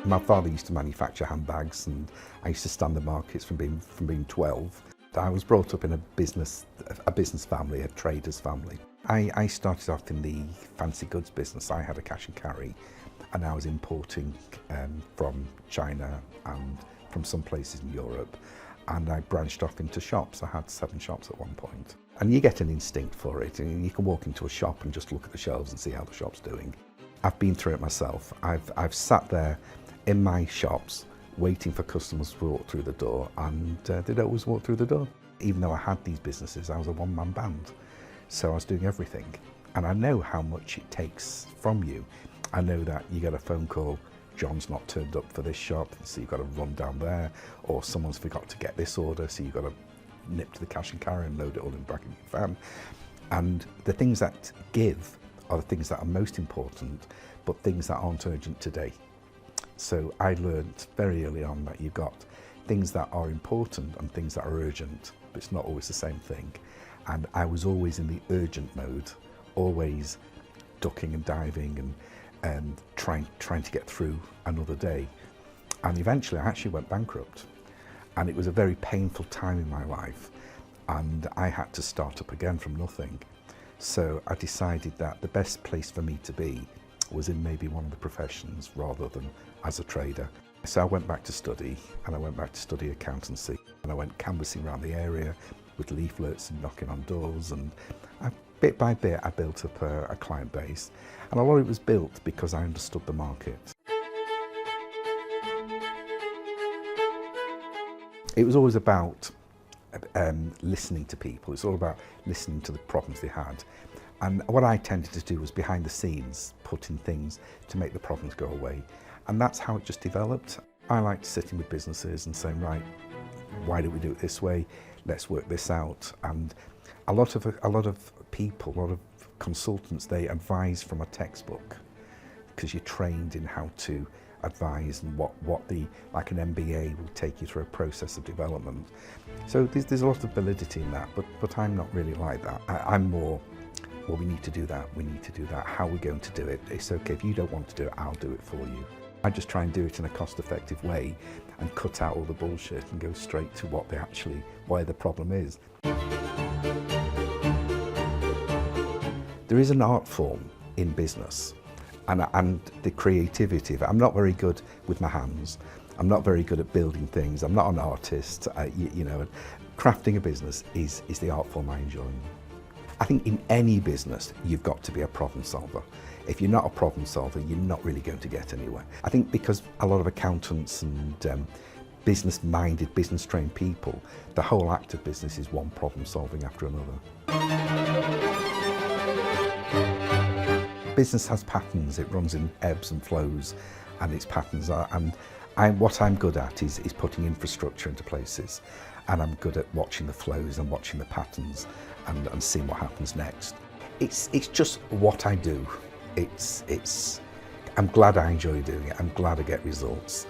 My father used to manufacture handbags, and I used to stand the markets from being 12. I was brought up in a business family, a trader's family. I started off in the fancy goods business. I had a cash and carry, and I was importing from China and from some places in Europe, and I branched off into shops. I had 7 shops at one point. And you get an instinct for it, and you can walk into a shop and just look at the shelves and see how the shop's doing. I've been through it myself. I've sat there in my shops waiting for customers to walk through the door, and they'd always walk through the door. Even though I had these businesses, I was a one-man band, so I was doing everything. And I know how much it takes from you. I know that you get a phone call, John's not turned up for this shop, so you've got to run down there, or someone's forgot to get this order, so you've got to nip to the cash and carry and load it all in the back of your van. And the things that give are the things that are most important, but things that aren't urgent today. So I learned very early on that you've got things that are important and things that are urgent, but it's not always the same thing. And I was always in the urgent mode, always ducking and diving and trying to get through another day. And eventually I actually went bankrupt. And it was a very painful time in my life, and I had to start up again from nothing. So I decided that the best place for me to be was in maybe one of the professions rather than as a trader. So I went back to study, and I went back to study accountancy, and I went canvassing around the area with leaflets and knocking on doors, and bit by bit I built up a client base, and a lot of it was built because I understood the market. It was always about listening to people. It's all about listening to the problems they had. And what I tended to do was behind the scenes, put in things to make the problems go away. And that's how it just developed. I liked sitting with businesses and saying, right, why don't we do it this way? Let's work this out. And a lot of people, a lot of consultants, they advise from a textbook because you're trained in how to advise and like an MBA will take you through a process of development. So there's a lot of validity in that, but I'm not really like that. I'm more, well, we need to do that, we need to do that, how are we going to do it? It's okay, if you don't want to do it, I'll do it for you. I just try and do it in a cost-effective way and cut out all the bullshit and go straight to why the problem is. There is an art form in business, and the creativity of it. I'm not very good with my hands. I'm not very good at building things. I'm not an artist. Crafting a business is the art form I enjoy. I think in any business, you've got to be a problem solver. If you're not a problem solver, you're not really going to get anywhere. I think because a lot of accountants and business-minded, business-trained people, the whole act of business is one problem solving after another. Business has patterns, it runs in ebbs and flows, and its patterns are, what I'm good at is putting infrastructure into places, and I'm good at watching the flows and watching the patterns and seeing what happens next. It's just what I do. I'm glad I enjoy doing it, I'm glad I get results,